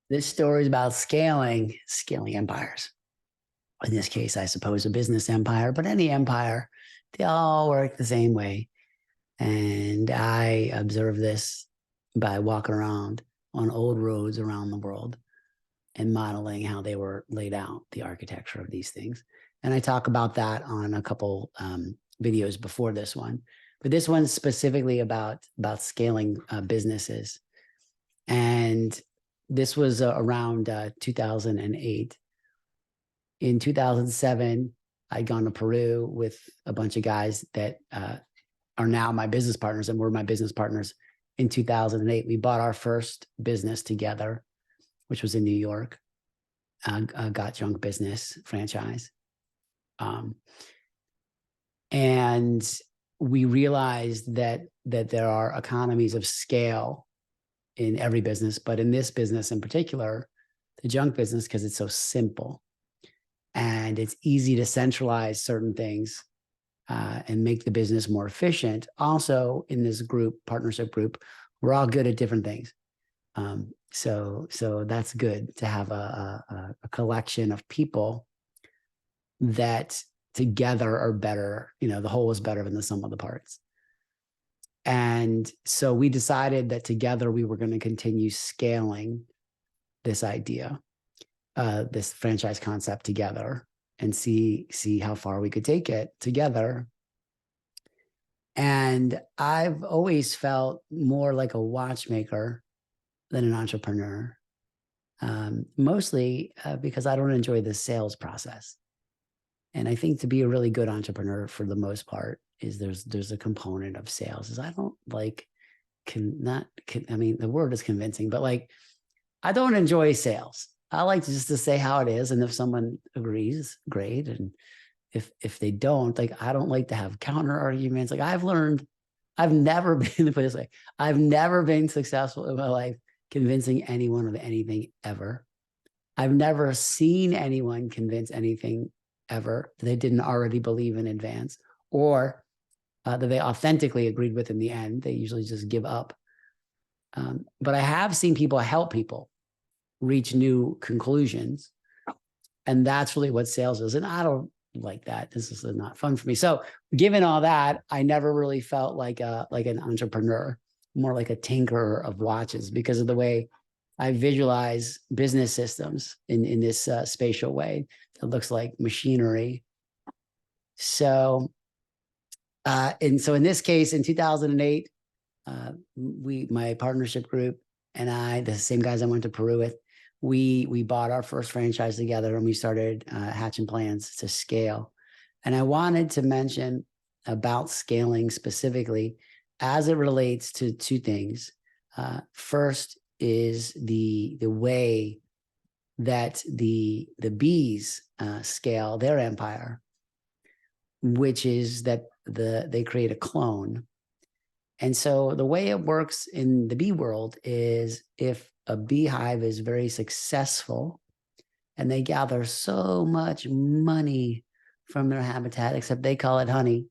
This story is about scaling empires. In this case, I suppose a business empire, but any empire, they all work the same way. And I observe this by walking around on old roads around the world and modeling how they were laid out, the architecture of these things. And I talk about that on a couple videos before this one. But this one's specifically about scaling businesses. And this was around 2008. In 2007, I'd gone to Peru with a bunch of guys that are now my business partners and were my business partners in 2008. We bought our first business together, which was in New York, Got Junk Business franchise. And we realized that there are economies of scale in every business, but in this business in particular, the junk business, because it's so simple and it's easy to centralize certain things and make the business more efficient. Also, in this group, partnership group, we're all good at different things. So that's good to have a collection of people that together are better. You know, the whole is better than the sum of the parts. And so we decided that together we were going to continue scaling this idea, this franchise concept together, and see how far we could take it together. And I've always felt more like a watchmaker than an entrepreneur, mostly because I don't enjoy the sales process. And I think to be a really good entrepreneur, for the most part, is there's a component of sales. Is I don't like I mean, the word is convincing, but like I don't enjoy sales. I like just to say how it is, and if someone agrees, great. And if they don't, like I don't like to have counter arguments. Like I've learned, I've never been put this way. I've never been successful in my life convincing anyone of anything ever. I've never seen anyone convince anything ever that they didn't already believe in advance, or that they authentically agreed with in the end. They usually just give up. But I have seen people help people reach new conclusions. And that's really what sales is. And I don't like that. This is not fun for me. So given all that, I never really felt like an entrepreneur, more like a tinkerer of watches, because of the way I visualize business systems in this spatial way that looks like machinery. So, and so in this case, in 2008, my partnership group and I, the same guys I went to Peru with, we bought our first franchise together, and we started hatching plans to scale. And I wanted to mention about scaling specifically as it relates to two things. First is the way that the bees scale their empire, which is that they create a clone. And so the way it works in the bee world is if a beehive is very successful and they gather so much money from their habitat, except they call it honey,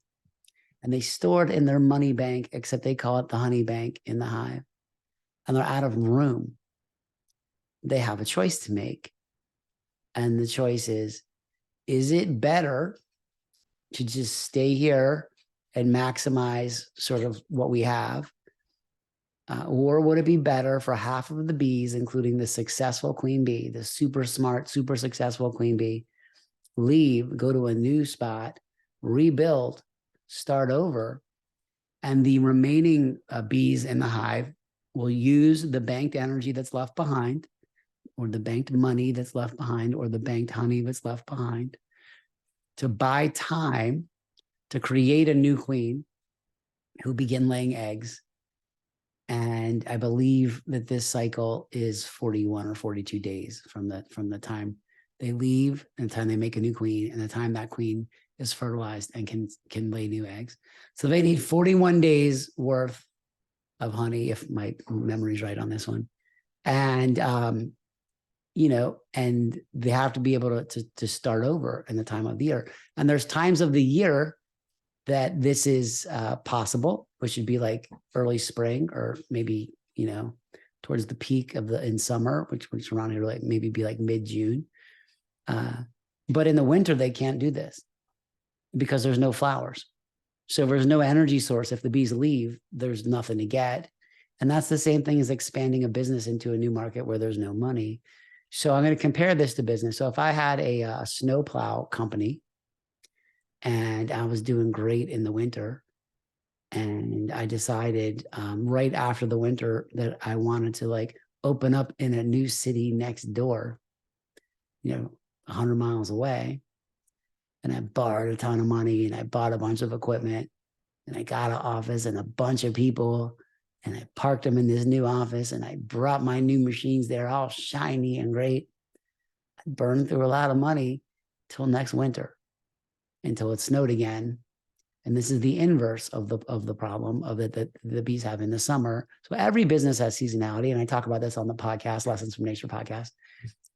and they store it in their money bank, except they call it the honey bank in the hive, and they're out of room, they have a choice to make. And the choice is it better to just stay here and maximize sort of what we have? Or would it be better for half of the bees, including the successful queen bee, the super smart, super successful queen bee, leave, go to a new spot, rebuild, start over, and the remaining bees in the hive will use the banked energy that's left behind, or the banked money that's left behind, or the banked honey that's left behind, to buy time to create a new queen who begin laying eggs. And I believe that this cycle is 41 or 42 days from the time they leave and the time they make a new queen and the time that queen is fertilized and can lay new eggs. So they need 41 days worth of honey, if my memory's right on this one. And you know, and they have to be able to start over in the time of the year. And there's times of the year that this is possible, which would be like early spring, or maybe, you know, towards the peak of in summer, which around here like maybe be like mid-June. But in the winter, they can't do this because there's no flowers. So if there's no energy source, if the bees leave, there's nothing to get. And that's the same thing as expanding a business into a new market where there's no money. So I'm going to compare this to business. So if I had a snowplow company and I was doing great in the winter, and I decided right after the winter that I wanted to like open up in a new city next door, 100 miles away. And I borrowed a ton of money and I bought a bunch of equipment and I got an office and a bunch of people and I parked them in this new office and I brought my new machines there all shiny and great. I burned through a lot of money till next winter, until it snowed again. And this is the inverse of the problem of it that the bees have in the summer. So every business has seasonality. And I talk about this on the podcast, Lessons from Nature podcast,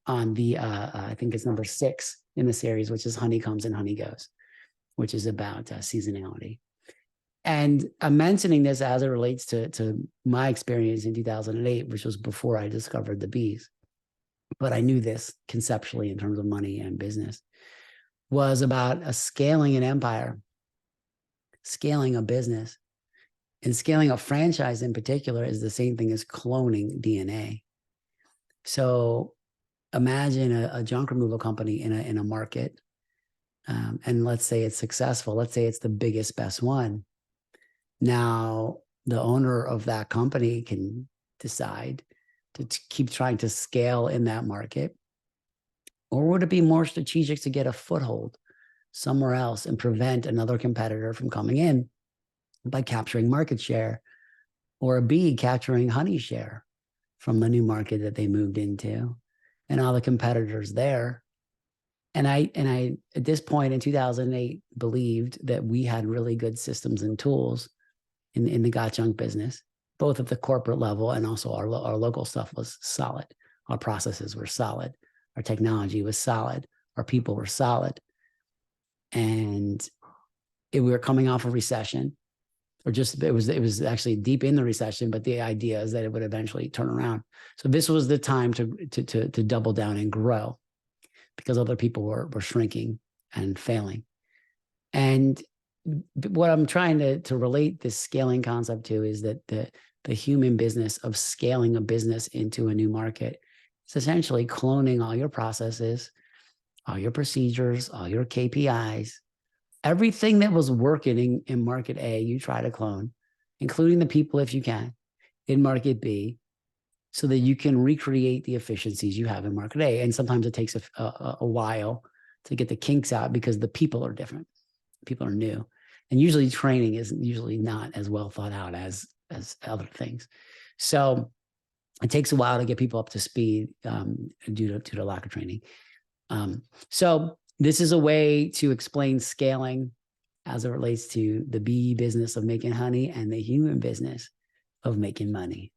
on the, I think it's number 6 in the series, which is Honey Comes and Honey Goes, which is about seasonality. And I'm mentioning this as it relates to my experience in 2008, which was before I discovered the bees. But I knew this conceptually in terms of money and business, was about scaling an empire, scaling a business, and scaling a franchise in particular is the same thing as cloning DNA. So imagine a junk removal company in a market, and let's say it's successful. Let's say it's the biggest, best one. Now, the owner of that company can decide to keep trying to scale in that market, or would it be more strategic to get a foothold somewhere else and prevent another competitor from coming in by capturing market share, or a bee capturing honey share from the new market that they moved into and all the competitors there? And I at this point in 2008 believed that we had really good systems and tools in the got junk business, both at the corporate level and also our local stuff was solid. Our processes were solid. Our technology was solid. Our people were solid. And we were coming off a recession, or just it was actually deep in the recession, but the idea is that it would eventually turn around. So this was the time to double down and grow, because other people were shrinking and failing. And what I'm trying to relate this scaling concept to is that the human business of scaling a business into a new market is essentially cloning all your processes, all your procedures, all your KPIs, everything that was working in market A, you try to clone, including the people, if you can, in market B, so that you can recreate the efficiencies you have in market A. And sometimes it takes a while to get the kinks out because the people are different. People are new. And usually training is usually not as well thought out as other things. So it takes a while to get people up to speed due to lack of training. So this is a way to explain scaling as it relates to the bee business of making honey and the human business of making money.